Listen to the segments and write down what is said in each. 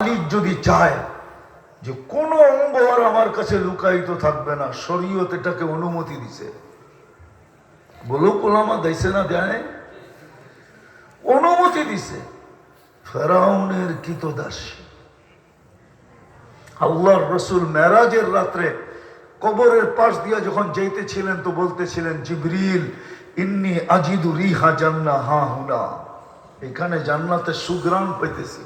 মালিক যদি চায় যে কোনো অঙ্গ আর আমার কাছে লুকায়িত থাকবে না, শরীয়ত এটাকে অনুমতি দিছে। বলো কোলামা দিছে না দেয়? অনুমতি দিছে। ফেরাউনের কৃতদাসী আল্লাহর রসুল মেরাজের রাত্রে কবরের পাশ দিয়া যখন যাইতেছিলেন তো বলতেছিলেন, জিবরিল ইন্নি আজিদু রিহা জান্নাহ হা হুনা, এখানে জান্নাতের সুগ্রাণ পেতেছি।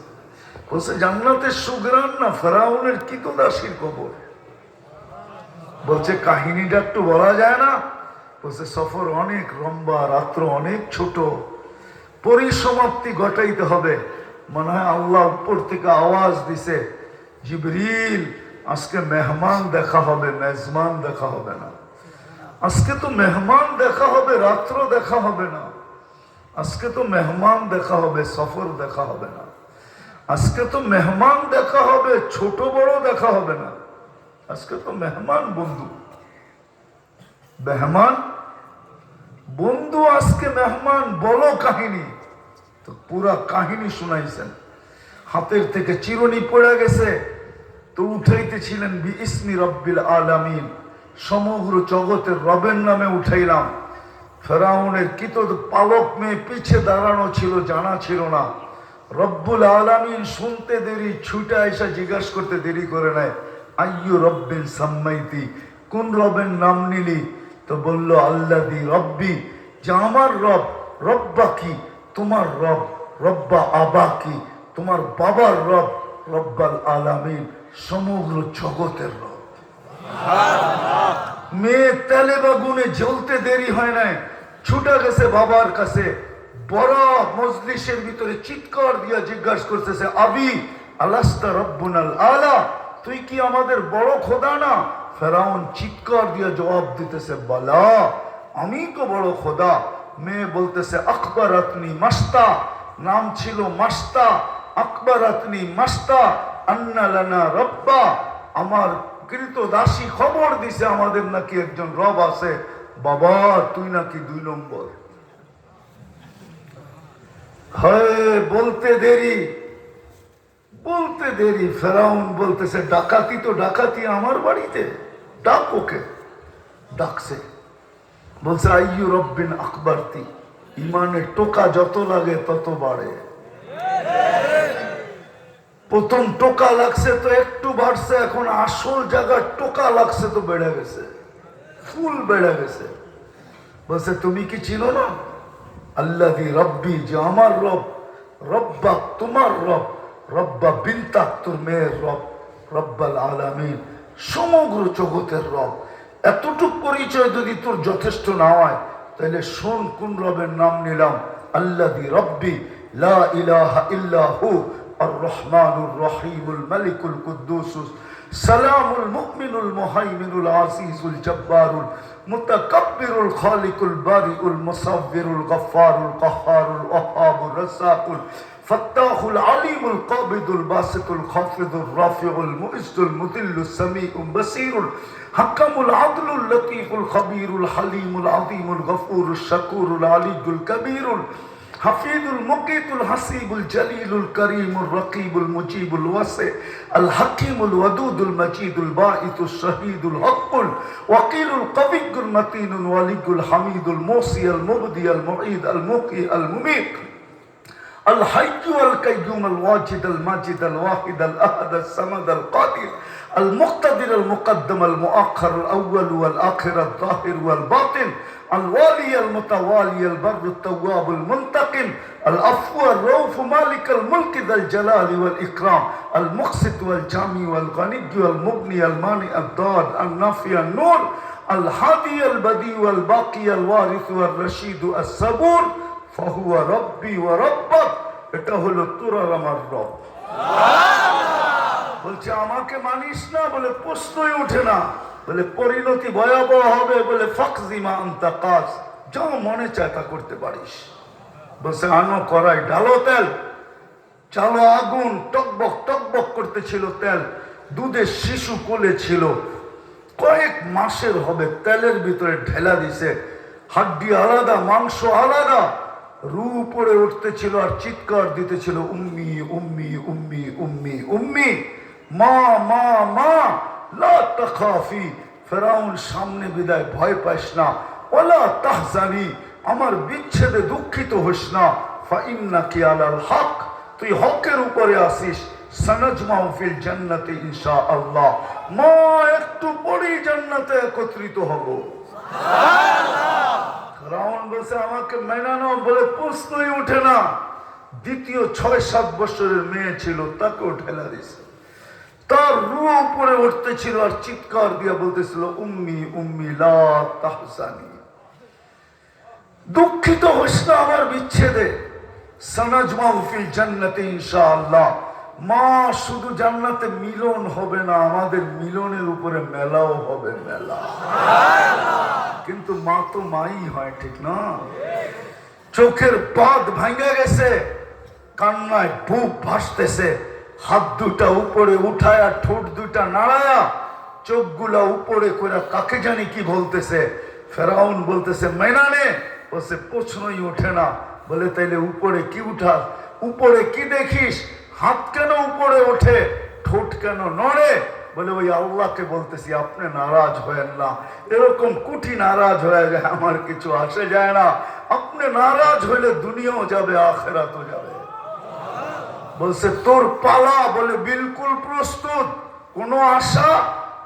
বলছে জান্নাতের সুগ্রাণ না, ফেরাউনের কৃতদাসীর কবর। বলছে কাহিনীটা একটু বলা যায় না? বলছে সফর অনেক লম্বা, রাত্র অনেক ছোট, পরিসমাপ্তি ঘটাইতে হবে। মনে হয় আল্লাহ উপর থেকে আওয়াজ দিছে, জিবরিল আজকে মেহমান দেখা হবে, মেজমান দেখা হবে না। আজকে তো মেহমান দেখা হবে, রাত্র দেখা হবে না। আজকে তো মেহমান দেখা হবে, সফর দেখা হবে না। আজকে তো মেহমান দেখা হবে, ছোট বড় দেখা হবে না। আজকে তো মেহমান বন্ধু, মেহমান বন্ধু, আজকে মেহমান। বলো কাহিনী। তো পুরা কাহিনী শুনাইছেন। হাতের থেকে চিরুনি পড়ে গেছে তো উঠাইতেছিলেন বিইসমি রব্বিল আলামিন, সমগ্র জগতের রবের নামে উঠাইলাম। ফেরাউনের কিত পালক মেয়ে পিছে দাঁড়ানো ছিল, জানা ছিল না। রব্বুল আলামিন শুনতে দেরি, ছুটে এসে জিজ্ঞাসা করতে দেরি করে নেয়, আইয়ু রব্বিন সাম্মাইতি, কোন রবের নাম নিলি? তো বলল আল্লাযী রব্বি, যে আমার রব। রব্বা কি? তোমার রব। রব্বা আবা কি? তোমার বাবার রব। রব্বাল আলামিন, সমগ্র জগতের রব। মেয়ে তেলে বাগুনে জ্বলতে দেরি হয় নাই, ছুটে গেছে বাবার কাছে। বড় মজলিসের ভিতরে চিৎকার দিয়া জিজ্ঞাসা করতেছে, আবি আলাস্তা রব্বুনাল আলা, তুই কি আমাদের বড় খোদা না? ফেরাউন চিৎকার দিয়া জবাব দিতেছে, বালা, আমি তো বড় খোদা। মেয়ে বলতেছে, আকবরাতনি মাস্তা, নাম ছিল মাস্তা। আকবরাতনি মাস্তা আন্না লানা রব্বা, আমার কৃতদাসী খবর দিছে আমাদের নাকি একজন রব আছে। বাবা তুই নাকি 2 নম্বর। হয় বলতে দেরি, বলতে দেরি। ফেরাউন বলতেছে, ডাকাতি তো ডাকাতি আমার বাড়িতে, ডাক ওকে। ডাকছে, বলছে আইয়ু রব্বিন আকবরতি, ইমানের টোকা যত লাগে তত বাড়ে। প্রথম টোকা লাগছে তো একটু বাড়ছে, এখন আসল জায়গায় টোকা লাগছে তো বেড়ে গেছে, ফুল বেড়ে গেছে। বলছে তুমি কি চিনো না আল্লাযী রব্বি, যে আমার রব। রব্বা তোমার রব। রব্বা বিনতাক, তোর মেয়ের রব। রব্বাল আলামিন, সমগ্র জগতের রব। এতটুক পরিচয় যদি তোর যথেষ্ট না হয় তাহলে শোন কোন রবের নাম নিলাম। আল্লাযী রব্বি লা ইলাহা ইল্লা হু আর রহমানুর রহিমুল মালিকুল কুদ্দুস সালামুল মুমিনুল মুহাইমিনুল আজিজুল জব্বারুল মুতাকাব্বিরুল খালিকুল বারিউল মুসাব্বিরুল গফফারুল কাহ্হারুল ওয়াহ্হাবুর রাজ্জাকুল ফাত্তাহুল আলিমুল কাবিদুল বাসিতুল খাফিদুর রাফিউল মুইজ্জুল মুদিল্লুস সামিউল বাসীরুল হাকামুল আদলুল লতীফুল খবীরুল হালিমুল আযীমুল গফুরুশ শাকুরুল আলিয়ুল কবীরুল হাফিজুল মুকিতুল হাসিবুল জলিলুল করিমুর রকিবুল মুজিবুল ওয়াসি আল হাকিমুল ওয়াদুদুল মজিদুল বাঈতুশ শহীদুল হকুল ওয়াকিলুল কবিয়ুল মতিনুল ওয়ালিয়ুল হামিদুল মুসি আল মুবদি আল মুঈদ আল মুকি আল মুমীত الحي القيوم الواجد الماجد الواحد الأحد الصمد القادر المقتدر المقدم المؤخر الأول والآخر الظاهر والباطن الوالي المتوالي البر التواب المنتقم العفو الرؤوف مالك الملك ذا الجلال والإكرام المقسط والجامع والغني والمغني المانع الضار النافع النور الهادي البديع والباقي الوارث والرشيد الصبور ফাহুয়া রব্বি ওয়া রাব্বাক, এটা হলো তোর আর আমার রব। বলছে আমাকে মানিস না? বলে প্রশ্নই ওঠে না। বলে পরিণতি ভয়াবহ হবে। বলে ফাকজিমা আনতা কাজ, যা মনে চায় তা করতে পারিস। বলছে আনো করাই, ঢালো তেল, চালো আগুন। টকবক টকবক করতেছিল তেল। দুধের শিশু কোলে ছিল, কয়েক মাসের হবে। তেলের ভিতরে ঢেলা দিছে, হাড্ডি আলাদা, মাংস আলাদা। রু পড়ে উঠতেছিল আর চিৎকার দিতেছিল, উম্মি উম্মি উম্মি উম্মি উম্মি, মা মা মা, লা তাখাফি। ফেরাউন সামনে বিদায়, ভয় পাইস না, ওয়ালা তাহজানি, আমার বিচ্ছেদে দুঃখিত হোস না, ফাইন্নাকি আলাল হক, তুই হকের উপরে আসিস, সানাজমাউ ফিল জান্নাতি ইনশাআল্লাহ, মা একটু পরেই জান্নাতে একত্রিত হব। ফেরাউন বলছে আমাকে মেনানো, বলে প্রশ্নই উঠে না। দ্বিতীয় 6-7 বছরের মেয়ে ছিল, তাকে ঠেলা দিয়েছে। তার রূহ উপরে উঠতেছিল আর চিৎকার দিয়ে বলতেছিল, উম্মি উম্মি লা তাহজানি, দুঃখিত হোস না আমার বিচ্ছেদে, সানাজমাউ ফিল জান্নাতি ইনশাআল্লাহ, মা শুধু জান্নাতে মিলন হবে না, আমাদের মিলনের উপরে মেলাও হবে, মেলা। কিন্তু মা তো মাই হয়, ঠিক না? চোখের পাত ভাঙে গেছে, কান্নায় বুক ভাসতেছে, হাত দুটা উপরে উঠায়া, ঠোঁট দুটা নাড়ায়া, চোখগুলা উপরে করে কাকে জানি কি বলতেছে। ফেরাউন বলতেছে মেনানে, বলছে প্রশ্নই ওঠে না। বলে তাইলে উপরে কি উঠা, উপরে কি দেখিস, হাত কেন উপরে ওঠে, ঠোঁট কেন নড়ে? বলে ওই আল্লাহকে বলতেছি, আপনি নারাজ হয়েন না। এরকম কুঠি নারাজ হয়ে যায়, আমার কিছু আসে যায় না। আপনি নারাজ হইলে দুনিয়াও যাবে, আখেরাতও যাবে। বলছে তোর পালা, বলে বিলকুল প্রস্তুত, কোনো আশা?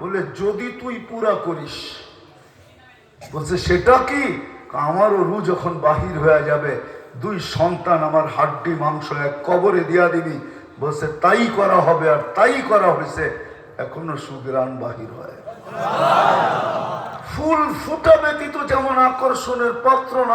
বলে যদি তুই পুরা করিস। বলছে সেটা কি? আমারও রু যখন বাহির হয়ে যাবে, 2 সন্তান আমার হাড্ডি মাংস এক কবরে দিয়া দিবি। বলছে তাই করা হবে, আর তাই করা হয়েছে। এখনো সুগ্রাণ বাহির হয়। ফুল ফুটা ব্যতীত যেমন আকর্ষণের পাত্র না,